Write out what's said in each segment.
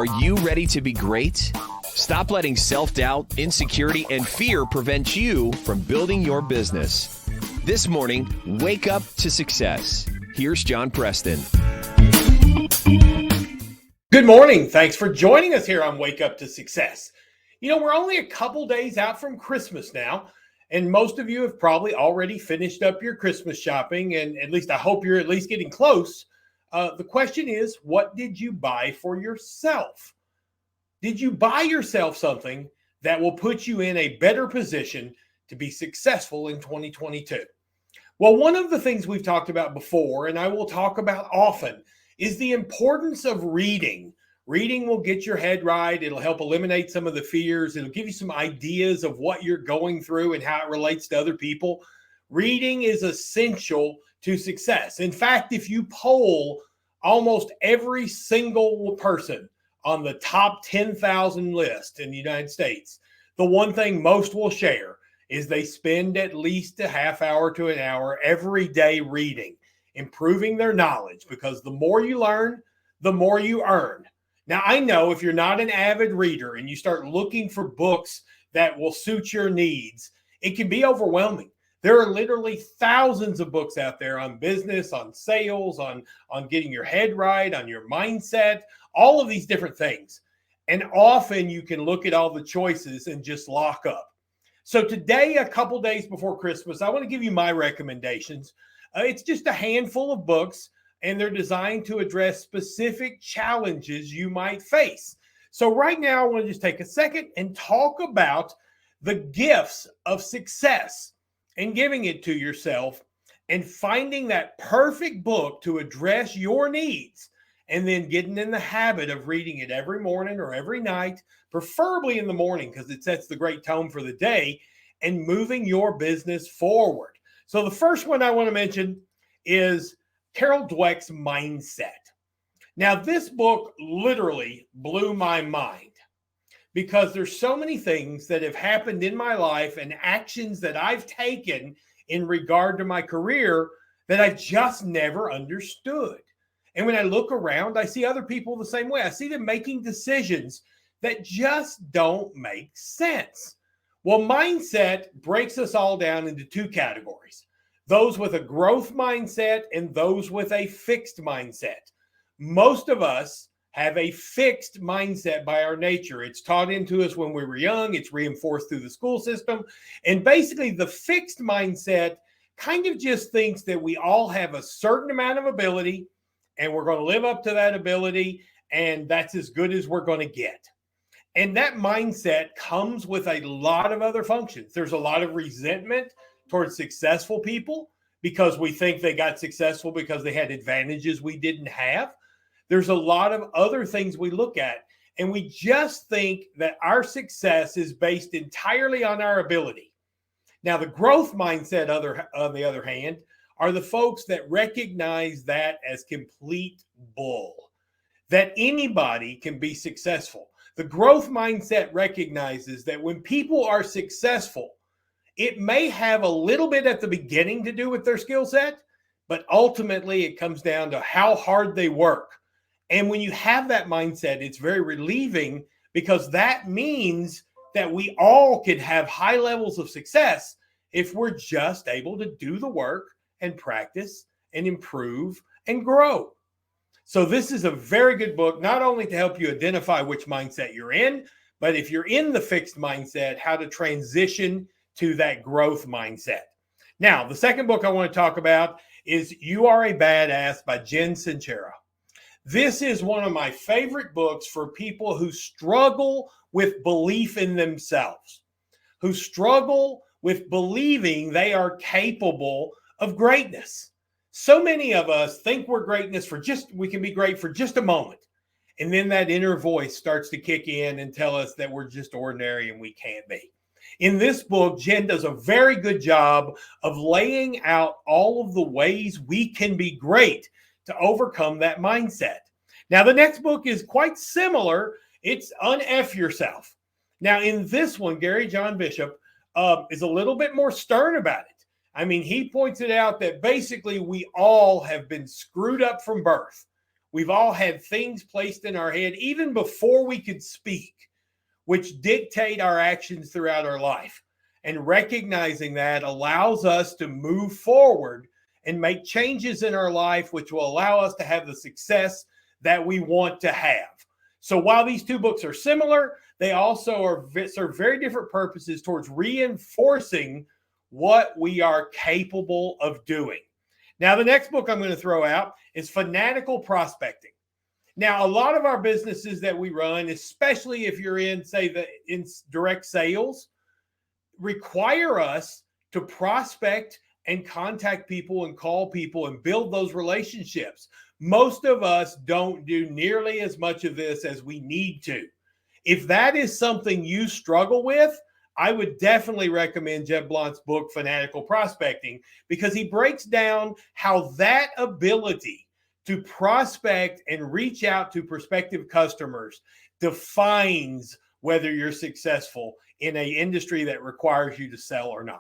Are you ready to be great? Stop letting self-doubt, insecurity, and fear prevent you from building your business. This morning, wake up to success. Here's John Preston. Good morning. Thanks for joining us here on Wake Up to Success. You know, we're only a couple days out from Christmas now, and most of you have probably already finished up your Christmas shopping, and at least I hope you're at least getting close. The question is, what did you buy for yourself? Did you buy yourself something that will put you in a better position to be successful in 2022? Well, one of the things we've talked about before, and I will talk about often, is the importance of reading. Reading will get your head right. It'll help eliminate some of the fears. It'll give you some ideas of what you're going through and how it relates to other people. Reading is essential to success. In fact, if you poll almost every single person on the top 10,000 list in the United States, the one thing most will share is they spend at least a half hour to an hour every day reading, improving their knowledge, because the more you learn, the more you earn. Now, I know if you're not an avid reader and you start looking for books that will suit your needs, it can be overwhelming. There are literally thousands of books out there on business, on sales, on getting your head right, on your mindset, all of these different things. And often you can look at all the choices and just lock up. So today, a couple days before Christmas, I want to give you my recommendations. It's just a handful of books, and they're designed to address specific challenges you might face. So right now, I want to just take a second and talk about the gifts of success and giving it to yourself and finding that perfect book to address your needs, and then getting in the habit of reading it every morning or every night, preferably in the morning because it sets the great tone for the day, and moving your business forward. So the first one I want to mention is Carol Dweck's Mindset. Now, this book literally blew my mind because there's so many things that have happened in my life and actions that I've taken in regard to my career that I just never understood. And when I look around, I see other people the same way. I see them making decisions that just don't make sense. Well, mindset breaks us all down into two categories: those with a growth mindset and those with a fixed mindset. Most of us have a fixed mindset by our nature. It's taught into us when we were young. It's reinforced through the school system. And basically, the fixed mindset kind of just thinks that we all have a certain amount of ability and we're going to live up to that ability, and that's as good as we're going to get. And that mindset comes with a lot of other functions. There's a lot of resentment towards successful people because we think they got successful because they had advantages we didn't have. There's a lot of other things we look at, and we just think that our success is based entirely on our ability. Now, the growth mindset, on the other hand, are the folks that recognize that as complete bull, that anybody can be successful. The growth mindset recognizes that when people are successful, it may have a little bit at the beginning to do with their skill set, but ultimately it comes down to how hard they work. And when you have that mindset, it's very relieving because that means that we all could have high levels of success if we're just able to do the work and practice and improve and grow. So this is a very good book, not only to help you identify which mindset you're in, but if you're in the fixed mindset, how to transition to that growth mindset. Now, the second book I want to talk about is You Are a Badass by Jen Sincero. This is one of my favorite books for people who struggle with belief in themselves, who struggle with believing they are capable of greatness. So many of us think we're greatness we can be great for just a moment. And then that inner voice starts to kick in and tell us that we're just ordinary and we can't be. In this book, Jen does a very good job of laying out all of the ways we can be great to overcome that mindset. Now, the next book is quite similar. It's Un-F Yourself. Now, in this one, Gary John Bishop is a little bit more stern about it. I mean, he points it out that basically we all have been screwed up from birth. We've all had things placed in our head even before we could speak, which dictate our actions throughout our life. And recognizing that allows us to move forward and make changes in our life, which will allow us to have the success that we want to have. So while these two books are similar, they also serve very different purposes towards reinforcing what we are capable of doing. Now, the next book I'm going to throw out is Fanatical Prospecting. Now, a lot of our businesses that we run, especially if you're in, say, in direct sales, require us to prospect and contact people and call people and build those relationships. Most of us don't do nearly as much of this as we need to. If that is something you struggle with, I would definitely recommend Jeb Blount's book, Fanatical Prospecting, because he breaks down how that ability to prospect and reach out to prospective customers defines whether you're successful in an industry that requires you to sell or not.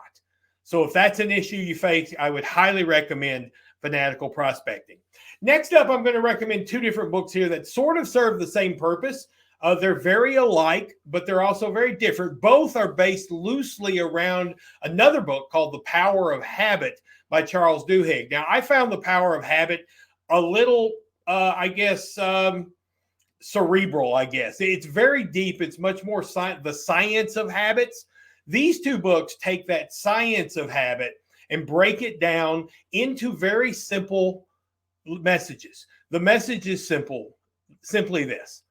So if that's an issue you face, I would highly recommend Fanatical Prospecting. Next up, I'm going to recommend two different books here that sort of serve the same purpose. They're very alike, but they're also very different. Both are based loosely around another book called The Power of Habit by Charles Duhigg. Now, I found The Power of Habit a little, cerebral, I guess. It's very deep. It's much more the science of habits. These two books take that science of habit and break it down into very simple messages. The message is simply this: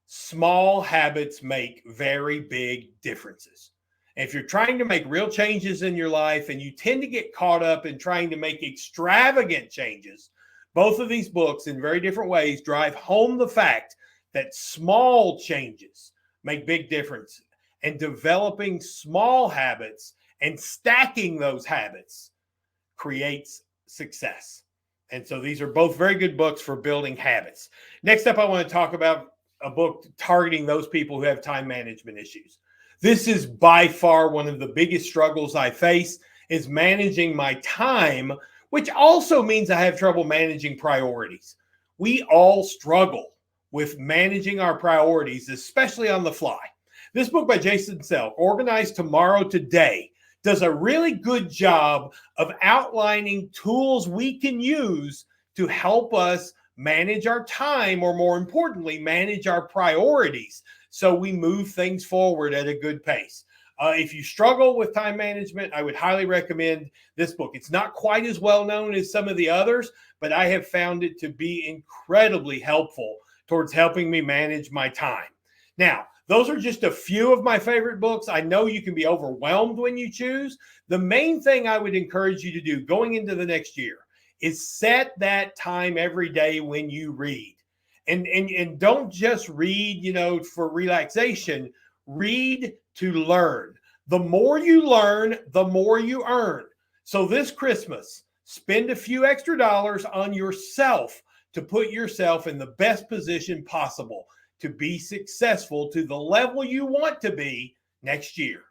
small habits make very big differences. And if you're trying to make real changes in your life and you tend to get caught up in trying to make extravagant changes, both of these books in very different ways drive home the fact that small changes make big differences, and developing small habits and stacking those habits creates success. And so these are both very good books for building habits. Next up, I want to talk about a book targeting those people who have time management issues. This is by far one of the biggest struggles I face, is managing my time, which also means I have trouble managing priorities. We all struggle with managing our priorities, especially on the fly. This book by Jason Selk, Organize Tomorrow Today, does a really good job of outlining tools we can use to help us manage our time, or more importantly, manage our priorities, so we move things forward at a good pace. If you struggle with time management, I would highly recommend this book. It's not quite as well known as some of the others, but I have found it to be incredibly helpful towards helping me manage my time. Now, those are just a few of my favorite books. I know you can be overwhelmed when you choose. The main thing I would encourage you to do going into the next year is set that time every day when you read. And don't just read, for relaxation. Read to learn. The more you learn, the more you earn. So this Christmas, spend a few extra dollars on yourself to put yourself in the best position possible to be successful to the level you want to be next year.